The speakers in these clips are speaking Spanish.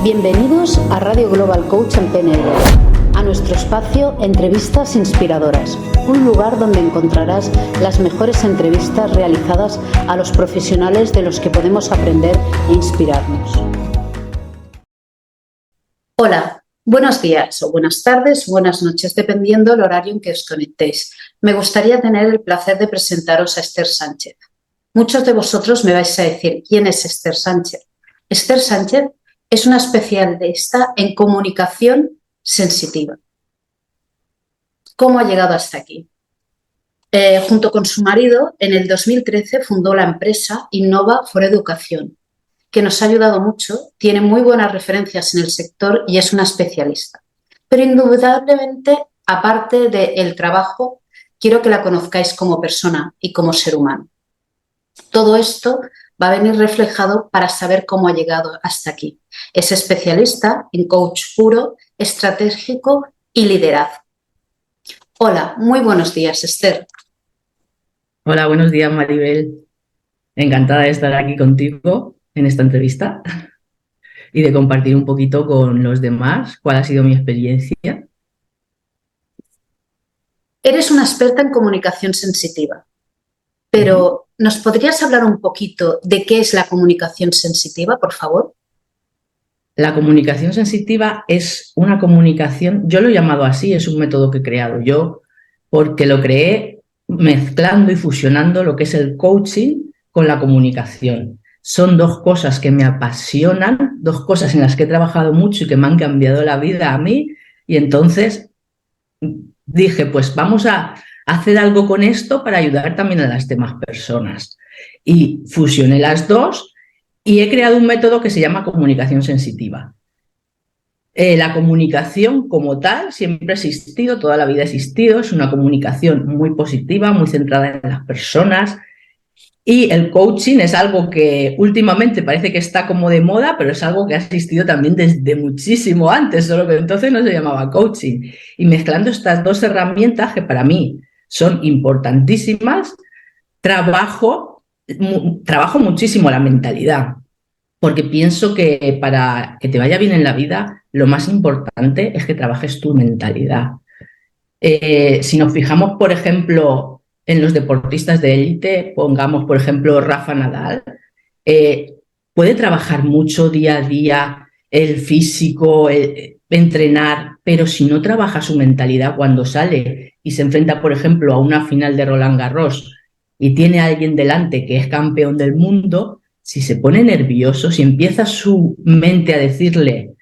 Bienvenidos a Radio Global Coach en PNL, a nuestro espacio Entrevistas Inspiradoras, un lugar donde encontrarás las mejores entrevistas realizadas a los profesionales de los que podemos aprender e inspirarnos. Hola, buenos días o buenas tardes o buenas noches, dependiendo del horario en que os conectéis. Me gustaría tener el placer de presentaros a Esther Sánchez. Muchos de vosotros me vais a decir, ¿quién es Esther Sánchez? Esther Sánchez es una especialista en comunicación sensitiva. ¿Cómo ha llegado hasta aquí? Junto con su marido, en el 2013 fundó la empresa Innova for Education, que nos ha ayudado mucho, tiene muy buenas referencias en el sector y es una especialista. Pero indudablemente, aparte del trabajo, quiero que la conozcáis como persona y como ser humano. Todo esto va a venir reflejado para saber cómo ha llegado hasta aquí. Es especialista en coach puro, estratégico y liderazgo. Hola, muy buenos días, Esther. Hola, buenos días, Maribel. Encantada de estar aquí contigo en esta entrevista y de compartir un poquito con los demás cuál ha sido mi experiencia. Eres una experta en comunicación sensitiva, pero ¿nos podrías hablar un poquito de qué es la comunicación sensitiva, por favor? La comunicación sensitiva es una comunicación, yo lo he llamado así, es un método que he creado yo, porque lo creé mezclando y fusionando lo que es el coaching con la comunicación. Son dos cosas que me apasionan, dos cosas en las que he trabajado mucho y que me han cambiado la vida a mí, y entonces dije, pues vamos a hacer algo con esto para ayudar también a las demás personas. Y fusioné las dos y he creado un método que se llama comunicación sensitiva. La comunicación como tal siempre ha existido, toda la vida ha existido, es una comunicación muy positiva, muy centrada en las personas, y el coaching es algo que últimamente parece que está como de moda, pero es algo que ha existido también desde muchísimo antes, solo que entonces no se llamaba coaching. Y mezclando estas dos herramientas que para mí son importantísimas, trabajo muchísimo la mentalidad, porque pienso que para que te vaya bien en la vida, lo más importante es que trabajes tu mentalidad. Si nos fijamos, por ejemplo, en los deportistas de élite, pongamos, por ejemplo, Rafa Nadal, puede trabajar mucho día a día el físico, entrenar, pero si no trabaja su mentalidad cuando sale y se enfrenta, por ejemplo, a una final de Roland Garros y tiene a alguien delante que es campeón del mundo, si se pone nervioso, si empieza su mente a decirle,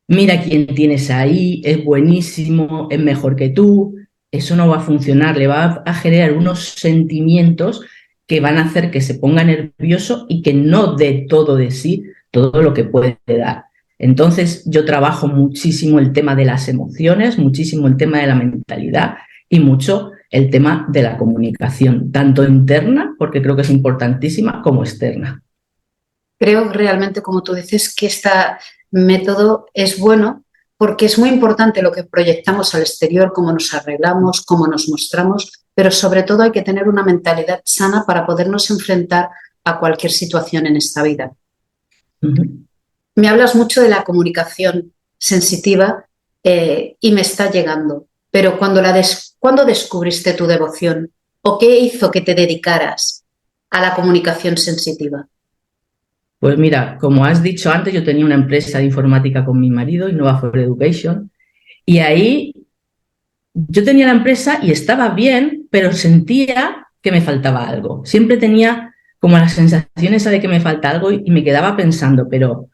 mira quién tienes ahí, es buenísimo, es mejor que tú, eso no va a funcionar, le va a generar unos sentimientos que van a hacer que se ponga nervioso y que no dé todo de sí, todo lo que puede dar. Entonces yo trabajo muchísimo el tema de las emociones, muchísimo el tema de la mentalidad y mucho el tema de la comunicación, tanto interna, porque creo que es importantísima, como externa. Creo realmente, como tú dices, que este método es bueno porque es muy importante lo que proyectamos al exterior, cómo nos arreglamos, cómo nos mostramos, pero sobre todo hay que tener una mentalidad sana para podernos enfrentar a cualquier situación en esta vida. Me hablas mucho de la comunicación sensitiva y me está llegando, pero ¿cuándo descubriste tu devoción o qué hizo que te dedicaras a la comunicación sensitiva? Pues mira, como has dicho antes, yo tenía una empresa de informática con mi marido, Innova for Education, y ahí yo tenía la empresa y estaba bien, pero sentía que me faltaba algo. Siempre tenía como la sensación esa de que me falta algo y me quedaba pensando, pero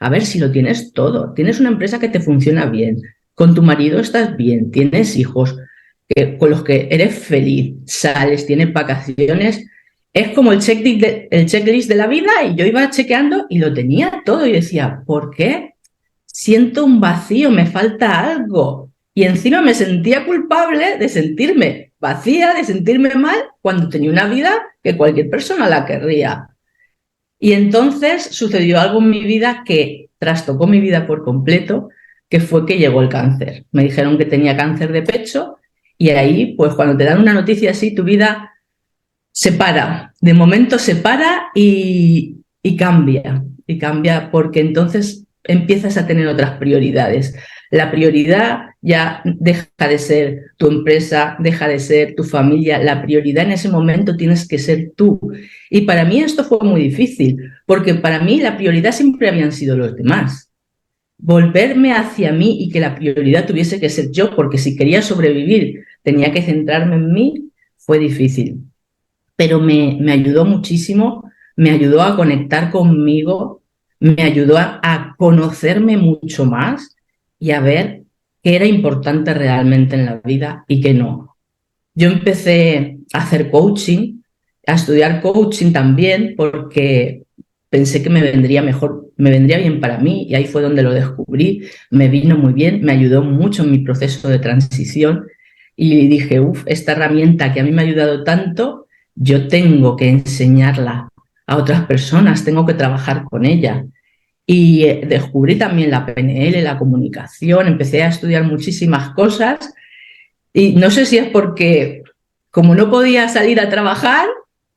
a ver si lo tienes todo. Tienes una empresa que te funciona bien, con tu marido estás bien, tienes hijos con los que eres feliz, sales, tienes vacaciones. Es como el checklist de la vida y yo iba chequeando y lo tenía todo y decía, ¿por qué? Siento un vacío, me falta algo. Y encima me sentía culpable de sentirme vacía, de sentirme mal, cuando tenía una vida que cualquier persona la querría. Y entonces sucedió algo en mi vida que trastocó mi vida por completo, que fue que llegó el cáncer. Me dijeron que tenía cáncer de pecho y ahí, pues cuando te dan una noticia así, tu vida se para. De momento se para y cambia. Y cambia porque entonces empiezas a tener otras prioridades. La prioridad ya deja de ser tu empresa, deja de ser tu familia. La prioridad en ese momento tienes que ser tú. Y para mí esto fue muy difícil, porque para mí la prioridad siempre habían sido los demás. Volverme hacia mí y que la prioridad tuviese que ser yo, porque si quería sobrevivir tenía que centrarme en mí, fue difícil. Pero me ayudó muchísimo, me ayudó a conectar conmigo, me ayudó a conocerme mucho más y a ver qué era importante realmente en la vida y qué no. Yo empecé a hacer coaching, a estudiar coaching también, porque pensé que me vendría mejor, me vendría bien para mí, y ahí fue donde lo descubrí. Me vino muy bien, me ayudó mucho en mi proceso de transición y dije, esta herramienta que a mí me ha ayudado tanto, yo tengo que enseñarla a otras personas, tengo que trabajar con ella. Y descubrí también la PNL, la comunicación, empecé a estudiar muchísimas cosas y no sé si es porque como no podía salir a trabajar,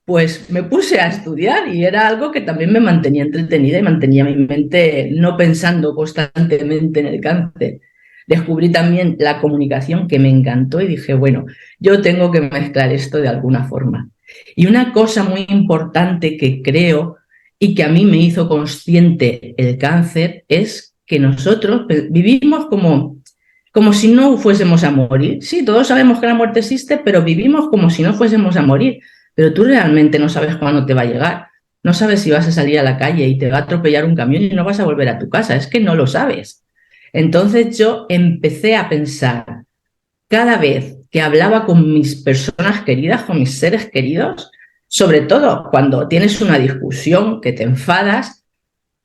pues me puse a estudiar y era algo que también me mantenía entretenida y mantenía mi mente no pensando constantemente en el cáncer. Descubrí también la comunicación, que me encantó, y dije, bueno, yo tengo que mezclar esto de alguna forma. Y una cosa muy importante que creo y que a mí me hizo consciente el cáncer es que nosotros vivimos como si no fuésemos a morir. Sí, todos sabemos que la muerte existe, pero vivimos como si no fuésemos a morir. Pero tú realmente no sabes cuándo te va a llegar. No sabes si vas a salir a la calle y te va a atropellar un camión y no vas a volver a tu casa. Es que no lo sabes. Entonces yo empecé a pensar, cada vez que hablaba con mis personas queridas, con mis seres queridos, sobre todo cuando tienes una discusión, que te enfadas,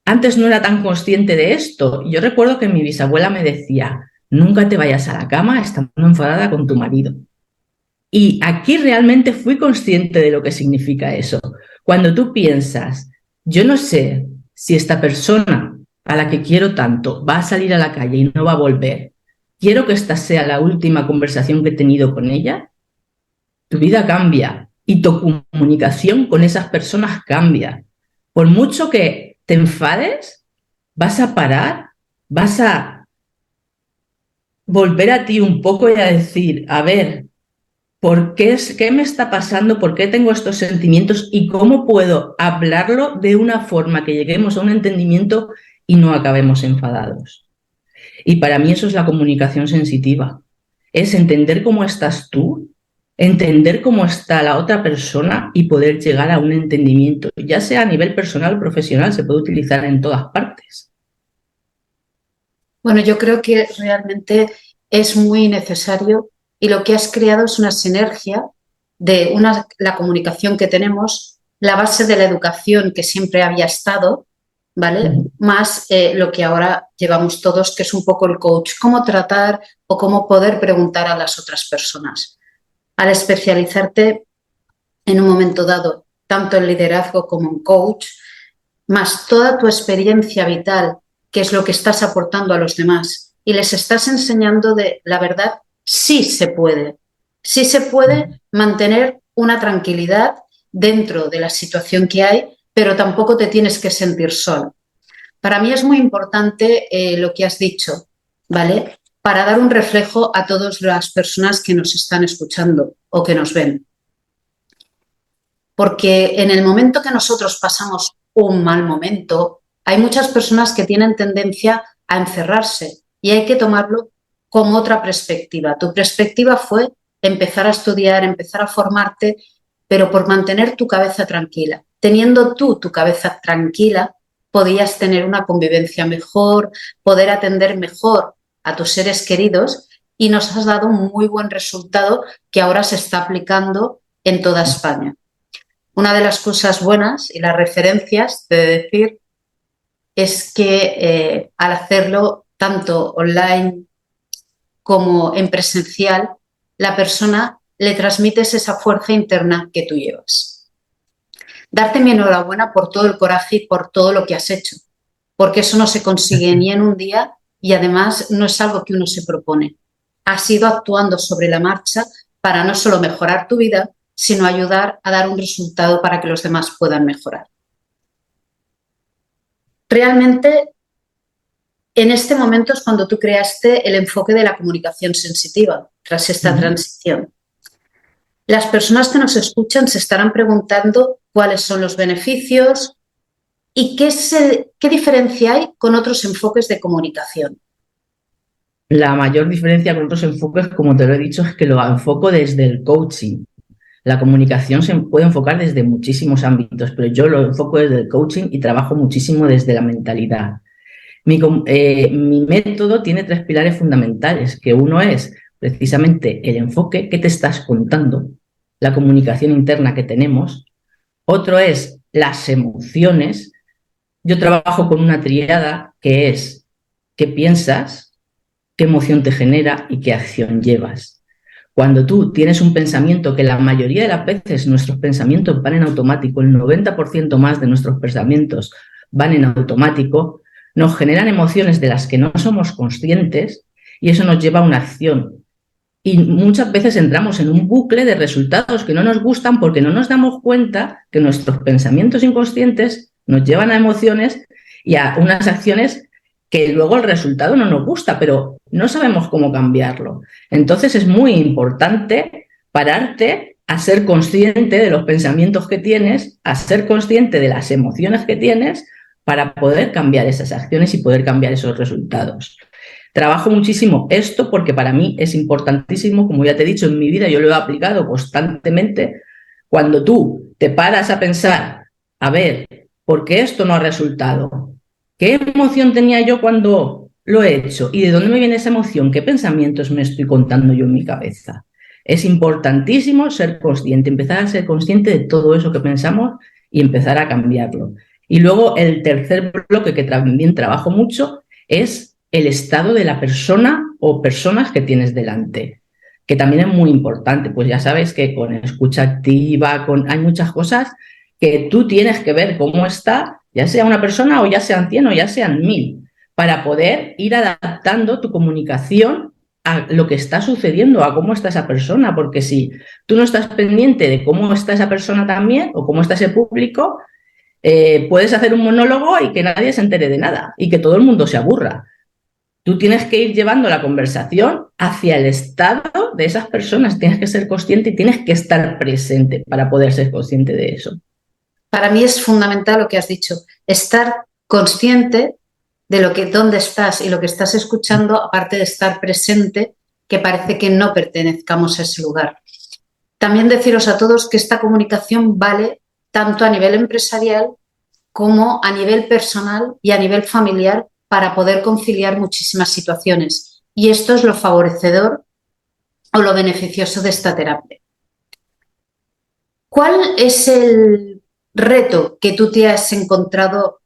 antes no era tan consciente de esto. Yo recuerdo que mi bisabuela me decía, nunca te vayas a la cama estando enfadada con tu marido. Y aquí realmente fui consciente de lo que significa eso. Cuando tú piensas, yo no sé si esta persona a la que quiero tanto va a salir a la calle y no va a volver, quiero que esta sea la última conversación que he tenido con ella, tu vida cambia y tu comunicación con esas personas cambia. Por mucho que te enfades, vas a parar, vas a volver a ti un poco y a decir, a ver, ¿qué me está pasando? ¿Por qué tengo estos sentimientos? ¿Y cómo puedo hablarlo de una forma que lleguemos a un entendimiento y no acabemos enfadados? Y para mí eso es la comunicación sensitiva. Es entender cómo estás tú, entender cómo está la otra persona y poder llegar a un entendimiento, ya sea a nivel personal o profesional, se puede utilizar en todas partes. Bueno, yo creo que realmente es muy necesario y lo que has creado es una sinergia de la comunicación que tenemos, la base de la educación que siempre había estado, ¿vale? Más lo que ahora llevamos todos, que es un poco el coach, cómo tratar o cómo poder preguntar a las otras personas. Al especializarte en un momento dado, tanto en liderazgo como en coach, más toda tu experiencia vital, que es lo que estás aportando a los demás, y les estás enseñando de la verdad, sí se puede mantener una tranquilidad dentro de la situación que hay, pero tampoco te tienes que sentir solo. Para mí es muy importante lo que has dicho, ¿vale? Para dar un reflejo a todas las personas que nos están escuchando o que nos ven. Porque en el momento que nosotros pasamos un mal momento, hay muchas personas que tienen tendencia a encerrarse y hay que tomarlo con otra perspectiva. Tu perspectiva fue empezar a estudiar, empezar a formarte, pero por mantener tu cabeza tranquila. Teniendo tú tu cabeza tranquila, podías tener una convivencia mejor, poder atender mejor a tus seres queridos y nos has dado un muy buen resultado que ahora se está aplicando en toda España. Una de las cosas buenas y las referencias de decir es que al hacerlo tanto online como en presencial, la persona le transmites esa fuerza interna que tú llevas. Darte mi enhorabuena por todo el coraje y por todo lo que has hecho, porque eso no se consigue ni en un día y además no es algo que uno se propone. Has ido actuando sobre la marcha para no solo mejorar tu vida, sino ayudar a dar un resultado para que los demás puedan mejorar. Realmente en este momento es cuando tú creaste el enfoque de la comunicación sensitiva, tras esta transición. Las personas que nos escuchan se estarán preguntando cuáles son los beneficios y qué diferencia hay con otros enfoques de comunicación. La mayor diferencia con otros enfoques, como te lo he dicho, es que lo enfoco desde el coaching. La comunicación se puede enfocar desde muchísimos ámbitos, pero yo lo enfoco desde el coaching y trabajo muchísimo desde la mentalidad. Mi método tiene 3 pilares fundamentales, que uno es precisamente el enfoque que te estás contando, la comunicación interna que tenemos. Otro es las emociones. Yo trabajo con una tríada que es qué piensas, qué emoción te genera y qué acción llevas. Cuando tú tienes un pensamiento, que la mayoría de las veces nuestros pensamientos van en automático, el 90% más de nuestros pensamientos van en automático, nos generan emociones de las que no somos conscientes y eso nos lleva a una acción. Y muchas veces entramos en un bucle de resultados que no nos gustan porque no nos damos cuenta que nuestros pensamientos inconscientes nos llevan a emociones y a unas acciones que luego el resultado no nos gusta, pero no sabemos cómo cambiarlo. Entonces es muy importante pararte a ser consciente de los pensamientos que tienes, a ser consciente de las emociones que tienes para poder cambiar esas acciones y poder cambiar esos resultados. Trabajo muchísimo esto porque para mí es importantísimo, como ya te he dicho, en mi vida yo lo he aplicado constantemente. Cuando tú te paras a pensar, a ver, ¿por qué esto no ha resultado? ¿Qué emoción tenía yo cuando lo he hecho? ¿Y de dónde me viene esa emoción? ¿Qué pensamientos me estoy contando yo en mi cabeza? Es importantísimo ser consciente, empezar a ser consciente de todo eso que pensamos y empezar a cambiarlo. Y luego el tercer bloque que también trabajo mucho es el estado de la persona o personas que tienes delante, que también es muy importante. Pues ya sabes que con escucha activa, hay muchas cosas que tú tienes que ver cómo está, ya sea una persona o ya sean 100 o ya sean 1000, para poder ir adaptando tu comunicación a lo que está sucediendo, a cómo está esa persona, porque si tú no estás pendiente de cómo está esa persona también o cómo está ese público, puedes hacer un monólogo y que nadie se entere de nada y que todo el mundo se aburra. Tú tienes que ir llevando la conversación hacia el estado de esas personas, tienes que ser consciente y tienes que estar presente para poder ser consciente de eso. Para mí es fundamental lo que has dicho, estar consciente de dónde estás y lo que estás escuchando, aparte de estar presente, que parece que no pertenezcamos a ese lugar. También deciros a todos que esta comunicación vale tanto a nivel empresarial como a nivel personal y a nivel familiar para poder conciliar muchísimas situaciones. Y esto es lo favorecedor o lo beneficioso de esta terapia. ¿Cuál es el reto que tú te has encontrado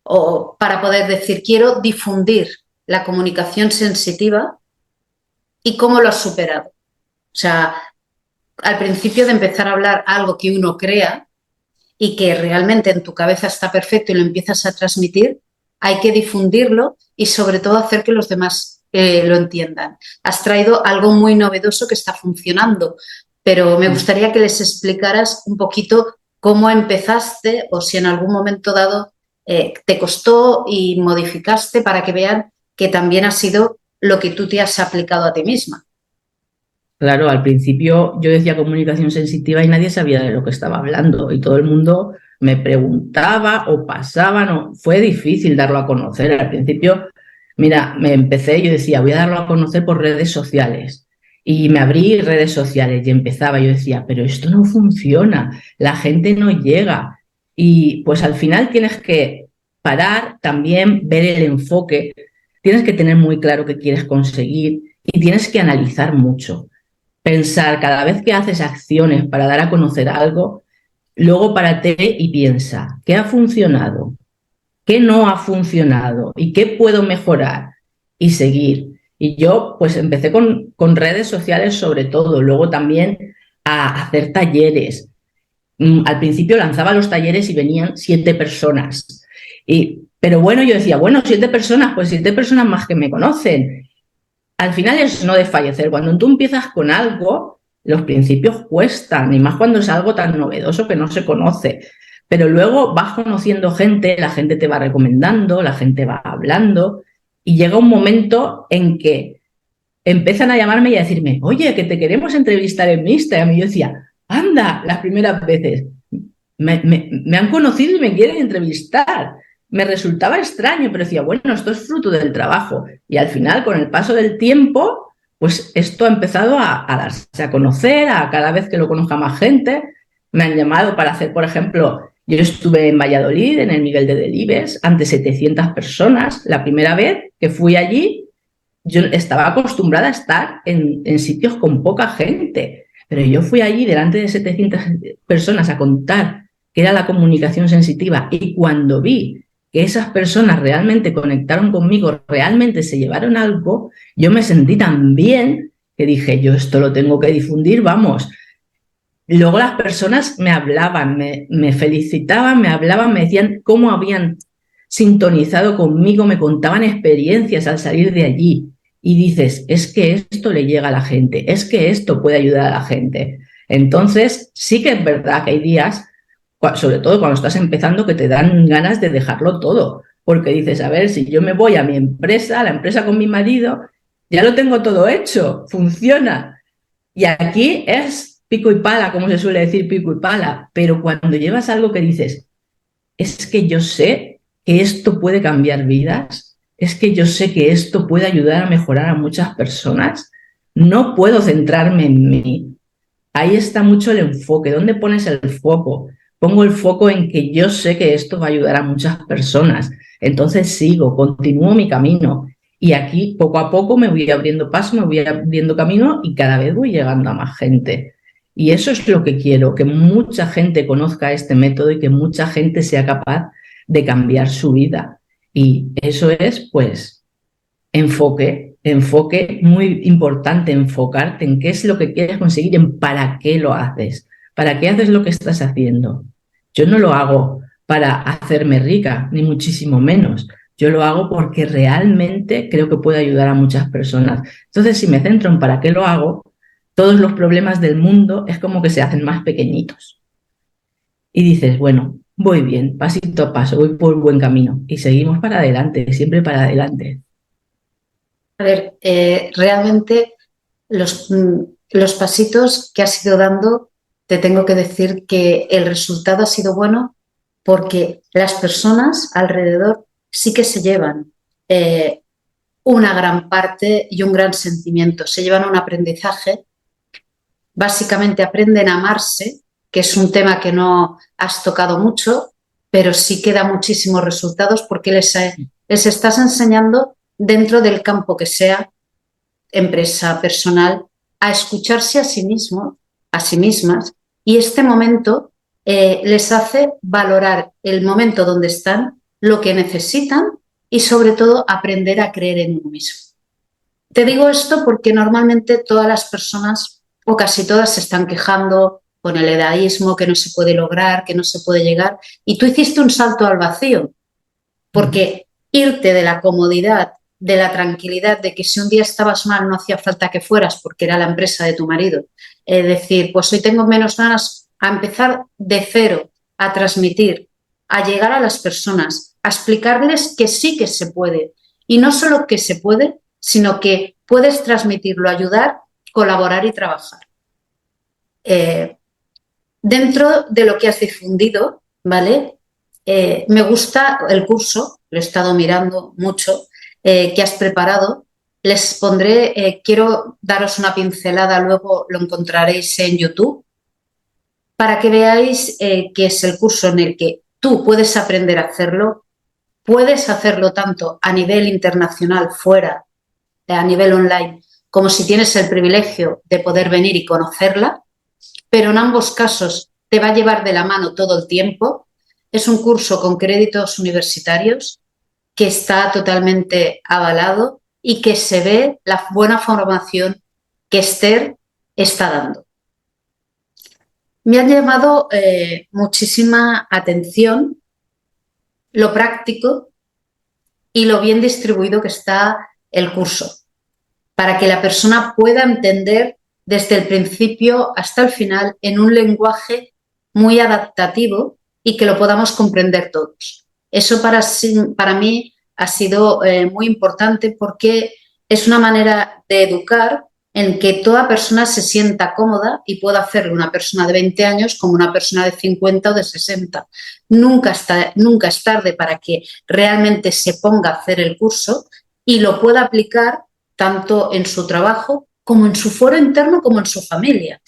o para poder decir, quiero difundir la comunicación sensitiva y cómo lo has superado? O sea, al principio de empezar a hablar algo que uno crea y que realmente en tu cabeza está perfecto y lo empiezas a transmitir, hay que difundirlo y sobre todo hacer que los demás lo entiendan. Has traído algo muy novedoso que está funcionando, pero me gustaría que les explicaras un poquito cómo empezaste o si en algún momento dado te costó y modificaste para que vean que también ha sido lo que tú te has aplicado a ti misma. Claro, al principio yo decía comunicación sensitiva y nadie sabía de lo que estaba hablando y todo el mundo me preguntaba o pasaba, no, fue difícil darlo a conocer. Al principio, mira, yo decía, voy a darlo a conocer por redes sociales y me abrí redes sociales y empezaba, yo decía, pero esto no funciona, la gente no llega y pues al final tienes que parar, también ver el enfoque, tienes que tener muy claro qué quieres conseguir y tienes que analizar mucho. Pensar cada vez que haces acciones para dar a conocer algo, luego párate y piensa, ¿qué ha funcionado? ¿Qué no ha funcionado? ¿Y qué puedo mejorar? Y seguir. Y yo pues empecé con redes sociales sobre todo, luego también a hacer talleres. Al principio lanzaba los talleres y venían 7 personas. Pero bueno, yo decía, bueno, 7 personas, pues 7 personas más que me conocen. Al final es no desfallecer. Cuando tú empiezas con algo, los principios cuestan, y más cuando es algo tan novedoso que no se conoce. Pero luego vas conociendo gente, la gente te va recomendando, la gente va hablando y llega un momento en que empiezan a llamarme y a decirme, oye, que te queremos entrevistar en mi Instagram. Y yo decía, anda, las primeras veces, me han conocido y me quieren entrevistar. Me resultaba extraño, pero decía, bueno, esto es fruto del trabajo. Y al final, con el paso del tiempo, pues esto ha empezado a darse a conocer, a cada vez que lo conozca más gente. Me han llamado para hacer, por ejemplo, yo estuve en Valladolid, en el Miguel de Delibes, ante 700 personas. La primera vez que fui allí, yo estaba acostumbrada a estar en sitios con poca gente, pero yo fui allí delante de 700 personas a contar qué era la comunicación sensitiva, y cuando vi que esas personas realmente conectaron conmigo, realmente se llevaron algo, yo me sentí tan bien que dije, yo esto lo tengo que difundir, vamos. Luego las personas me hablaban, me felicitaban, me hablaban, me decían cómo habían sintonizado conmigo, me contaban experiencias al salir de allí. Y dices, es que esto le llega a la gente, es que esto puede ayudar a la gente. Entonces, sí que es verdad que hay días, sobre todo cuando estás empezando, que te dan ganas de dejarlo todo. Porque dices, a ver, si yo me voy a mi empresa, a la empresa con mi marido, ya lo tengo todo hecho, funciona. Y aquí es pico y pala, como se suele decir, pico y pala. Pero cuando llevas algo que dices, es que yo sé que esto puede cambiar vidas, es que yo sé que esto puede ayudar a mejorar a muchas personas, no puedo centrarme en mí. Ahí está mucho el enfoque. ¿Dónde pones el foco? Pongo el foco en que yo sé que esto va a ayudar a muchas personas. Entonces sigo, continúo mi camino. Y aquí poco a poco me voy abriendo paso, me voy abriendo camino y cada vez voy llegando a más gente. Y eso es lo que quiero, que mucha gente conozca este método y que mucha gente sea capaz de cambiar su vida. Y eso es, pues, enfoque muy importante, enfocarte en qué es lo que quieres conseguir, en para qué lo haces, para qué haces lo que estás haciendo. Yo no lo hago para hacerme rica, ni muchísimo menos. Yo lo hago porque realmente creo que puede ayudar a muchas personas. Entonces, si me centro en para qué lo hago, todos los problemas del mundo es como que se hacen más pequeñitos. Y dices, bueno, voy bien, pasito a paso, voy por buen camino. Y seguimos para adelante, siempre para adelante. A ver, realmente los pasitos que has ido dando, te tengo que decir que el resultado ha sido bueno porque las personas alrededor sí que se llevan una gran parte y un gran sentimiento, se llevan un aprendizaje, básicamente aprenden a amarse, que es un tema que no has tocado mucho, pero sí que da muchísimos resultados porque les estás enseñando dentro del campo que sea, empresa, personal, a escucharse a sí mismos, a sí mismas, y este momento les hace valorar el momento donde están, lo que necesitan y sobre todo aprender a creer en uno mismo. Te digo esto porque normalmente todas las personas o casi todas se están quejando con el edaísmo, que no se puede lograr, que no se puede llegar, y tú hiciste un salto al vacío, porque irte de la comodidad, de la tranquilidad, de que si un día estabas mal no hacía falta que fueras porque era la empresa de tu marido, decir, pues hoy tengo menos ganas, a empezar de cero, a transmitir, a llegar a las personas, a explicarles que sí que se puede, y no solo que se puede, sino que puedes transmitirlo, ayudar, colaborar y trabajar. Dentro de lo que has difundido, ¿vale? Me gusta el curso, lo he estado mirando mucho, que has preparado. Les pondré, quiero daros una pincelada, luego lo encontraréis en YouTube, para que veáis que es el curso en el que tú puedes aprender a hacerlo, puedes hacerlo tanto a nivel internacional, fuera, a nivel online, como si tienes el privilegio de poder venir y conocerla, pero en ambos casos te va a llevar de la mano todo el tiempo. Es un curso con créditos universitarios que está totalmente avalado y que se ve la buena formación que Esther está dando. Me ha llamado muchísima atención lo práctico y lo bien distribuido que está el curso, para que la persona pueda entender desde el principio hasta el final en un lenguaje muy adaptativo y que lo podamos comprender todos. Eso para mí ha sido muy importante porque es una manera de educar en que toda persona se sienta cómoda y pueda hacerlo una persona de 20 años como una persona de 50 o de 60. Nunca es tarde para que realmente se ponga a hacer el curso y lo pueda aplicar tanto en su trabajo como en su foro interno como en su familia.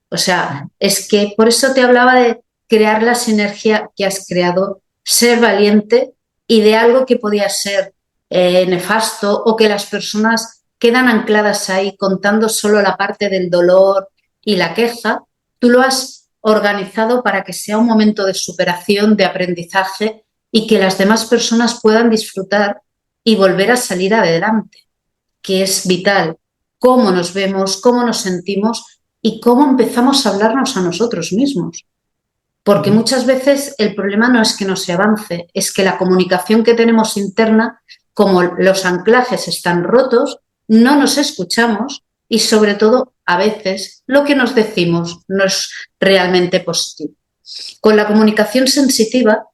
O sea, es que por eso te hablaba de crear la sinergia que has creado, ser valiente y de algo que podía ser nefasto o que las personas quedan ancladas ahí contando solo la parte del dolor y la queja, tú lo has organizado para que sea un momento de superación, de aprendizaje y que las demás personas puedan disfrutar y volver a salir adelante, que es vital. Cómo nos vemos, cómo nos sentimos y cómo empezamos a hablarnos a nosotros mismos. Porque muchas veces el problema no es que no se avance, es que la comunicación que tenemos interna, como los anclajes están rotos, no nos escuchamos y sobre todo a veces lo que nos decimos no es realmente positivo. Con la comunicación sensitiva,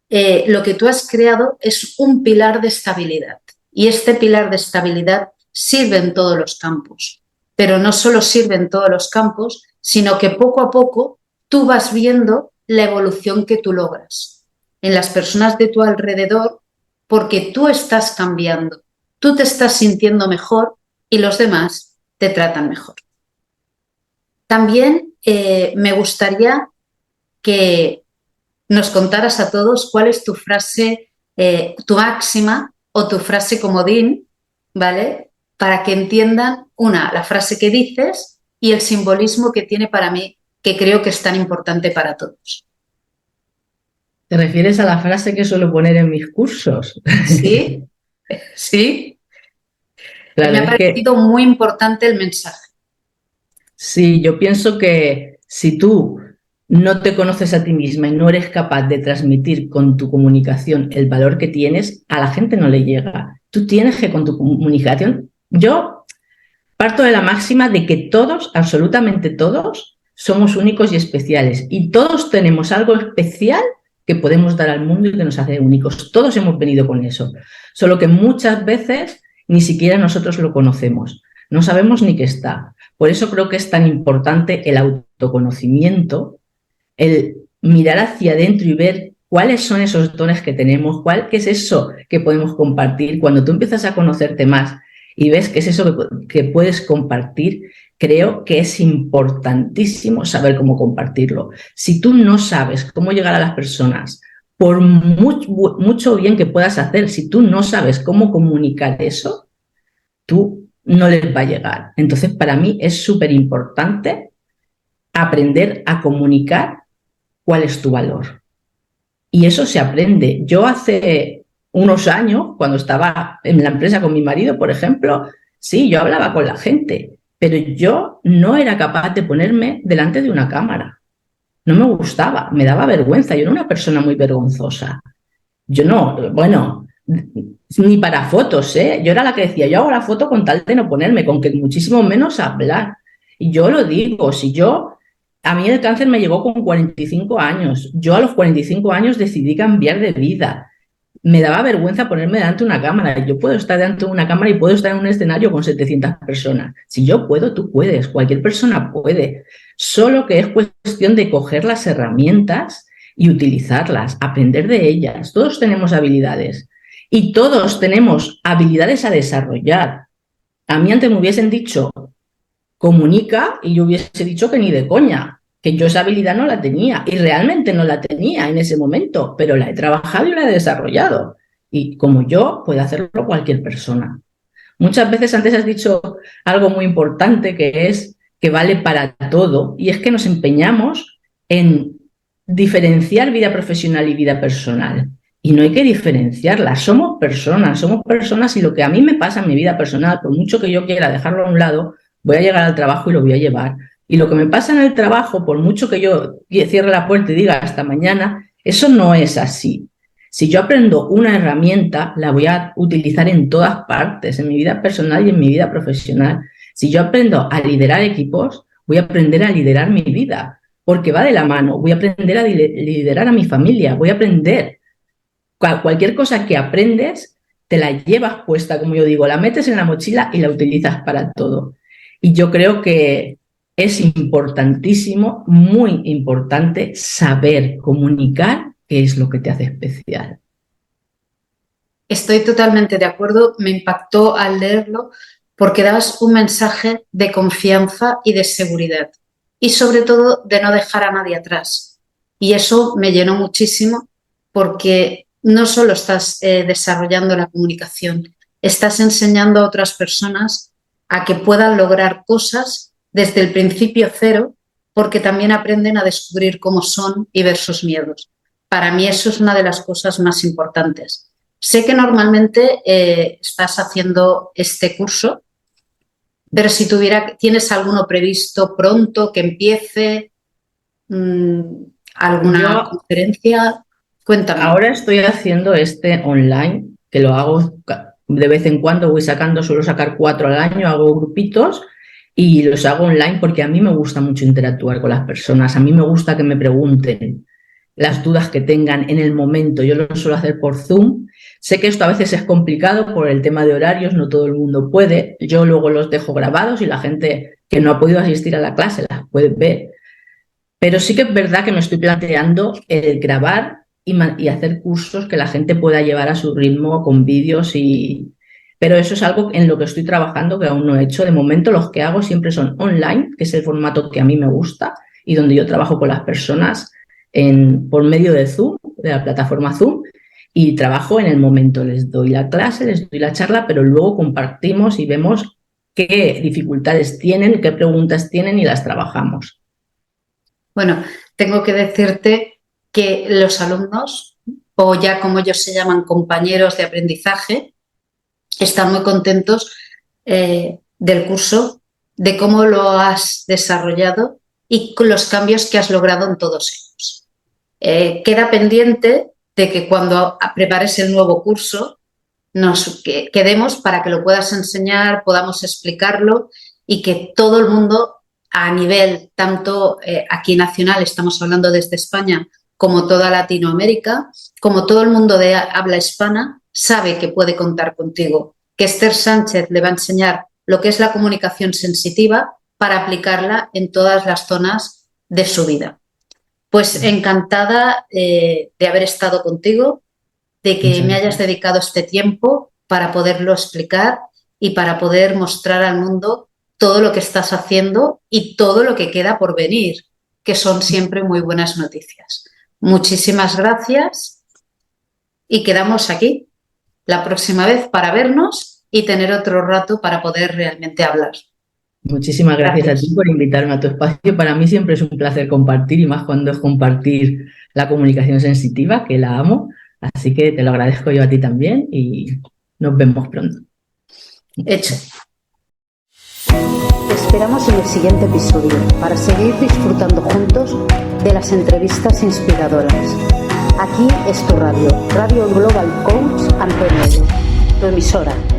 lo que tú has creado es un pilar de estabilidad y este pilar de estabilidad sirve en todos los campos, pero no solo sirve en todos los campos, sino que poco a poco tú vas viendo la evolución que tú logras en las personas de tu alrededor porque tú estás cambiando. Tú te estás sintiendo mejor y los demás te tratan mejor. También me gustaría que nos contaras a todos cuál es tu frase, tu máxima o tu frase comodín, ¿vale? Para que entiendan, la frase que dices y el simbolismo que tiene para mí, que creo que es tan importante para todos. ¿Te refieres a la frase que suelo poner en mis cursos? Sí, sí. Claro, Me ha parecido muy importante el mensaje. Sí, yo pienso que si tú no te conoces a ti misma y no eres capaz de transmitir con tu comunicación el valor que tienes, a la gente no le llega. Tú tienes que con tu comunicación... Yo parto de la máxima de que todos, absolutamente todos, somos únicos y especiales y todos tenemos algo especial que podemos dar al mundo y que nos hace únicos. Todos hemos venido con eso, solo que muchas veces ni siquiera nosotros lo conocemos, no sabemos ni qué está. Por eso creo que es tan importante el autoconocimiento, el mirar hacia adentro y ver cuáles son esos dones que tenemos, qué es eso que podemos compartir. Cuando tú empiezas a conocerte más y ves qué es eso que puedes compartir, creo que es importantísimo saber cómo compartirlo. Si tú no sabes cómo llegar a las personas, por mucho bien que puedas hacer, si tú no sabes cómo comunicar eso, tú no les va a llegar. Entonces, para mí es súper importante aprender a comunicar cuál es tu valor. Y eso se aprende. Yo hace unos años, cuando estaba en la empresa con mi marido, por ejemplo, sí, yo hablaba con la gente, pero yo no era capaz de ponerme delante de una cámara. No me gustaba, me daba vergüenza. Yo era una persona muy vergonzosa. Yo no, bueno, ni para fotos, ¿eh? Yo era la que decía, yo hago la foto con tal de no ponerme, con que muchísimo menos hablar. Y yo lo digo, a mí el cáncer me llegó con 45 años. Yo a los 45 años decidí cambiar de vida. Me daba vergüenza ponerme delante de una cámara. Yo puedo estar delante de una cámara y puedo estar en un escenario con 700 personas. Si yo puedo, tú puedes. Cualquier persona puede. Solo que es cuestión de coger las herramientas y utilizarlas, aprender de ellas. Todos tenemos habilidades y todos tenemos habilidades a desarrollar. A mí antes me hubiesen dicho, comunica, y yo hubiese dicho que ni de coña, que yo esa habilidad no la tenía y realmente no la tenía en ese momento, pero la he trabajado y la he desarrollado. Y como yo, puede hacerlo cualquier persona. Muchas veces antes has dicho algo muy importante que es que vale para todo y es que nos empeñamos en diferenciar vida profesional y vida personal. Y no hay que diferenciarlas, somos personas y lo que a mí me pasa en mi vida personal, por mucho que yo quiera dejarlo a un lado, voy a llegar al trabajo y lo voy a llevar. Y lo que me pasa en el trabajo, por mucho que yo cierre la puerta y diga hasta mañana, eso no es así. Si yo aprendo una herramienta, la voy a utilizar en todas partes, en mi vida personal y en mi vida profesional. Si yo aprendo a liderar equipos, voy a aprender a liderar mi vida. porque va de la mano. Voy a aprender a liderar a mi familia, voy a aprender. Cualquier cosa que aprendes, te la llevas puesta, como yo digo, la metes en la mochila y la utilizas para todo. Y yo creo que es importantísimo, muy importante, saber comunicar qué es lo que te hace especial. Estoy totalmente de acuerdo, me impactó al leerlo porque dabas un mensaje de confianza y de seguridad y sobre todo de no dejar a nadie atrás. Y eso me llenó muchísimo porque no solo estás desarrollando la comunicación, estás enseñando a otras personas a que puedan lograr cosas desde el principio cero porque también aprenden a descubrir cómo son y ver sus miedos. Para mí eso es una de las cosas más importantes. Sé que normalmente estás haciendo este curso, pero si ¿tienes alguno previsto pronto que empiece? ¿Alguna conferencia? Cuéntame. Ahora estoy haciendo este online, que lo hago de vez en cuando, suelo sacar 4 al año, hago grupitos y los hago online porque a mí me gusta mucho interactuar con las personas, a mí me gusta que me pregunten las dudas que tengan en el momento. Yo lo suelo hacer por Zoom. Sé que esto a veces es complicado por el tema de horarios, no todo el mundo puede. Yo luego los dejo grabados y la gente que no ha podido asistir a la clase las puede ver. Pero sí que es verdad que me estoy planteando el grabar y hacer cursos que la gente pueda llevar a su ritmo con vídeos Pero eso es algo en lo que estoy trabajando que aún no he hecho. De momento los que hago siempre son online, que es el formato que a mí me gusta y donde yo trabajo con las personas por medio de Zoom, de la plataforma Zoom, y trabajo en el momento. Les doy la clase, les doy la charla, pero luego compartimos y vemos qué dificultades tienen, qué preguntas tienen y las trabajamos. Bueno, tengo que decirte que los alumnos, o ya como ellos se llaman, compañeros de aprendizaje, están muy contentos del curso, de cómo lo has desarrollado y con los cambios que has logrado en todos ellos. Queda pendiente de que cuando prepares el nuevo curso nos quedemos para que lo puedas enseñar, podamos explicarlo y que todo el mundo a nivel tanto aquí nacional, estamos hablando desde España, como toda Latinoamérica, como todo el mundo de habla hispana, sabe que puede contar contigo, que Esther Sánchez le va a enseñar lo que es la comunicación sensitiva para aplicarla en todas las zonas de su vida. Pues encantada de haber estado contigo, de que me hayas dedicado este tiempo para poderlo explicar y para poder mostrar al mundo todo lo que estás haciendo y todo lo que queda por venir, que son siempre muy buenas noticias. Muchísimas gracias y quedamos aquí la próxima vez para vernos y tener otro rato para poder realmente hablar. Muchísimas gracias a ti por invitarme a tu espacio. Para mí siempre es un placer compartir y más cuando es compartir la comunicación sensitiva, que la amo. Así que te lo agradezco yo a ti también y nos vemos pronto. Hecho. Te esperamos en el siguiente episodio para seguir disfrutando juntos de las entrevistas inspiradoras. Aquí es tu radio, Radio Global Coach and PNL, tu emisora.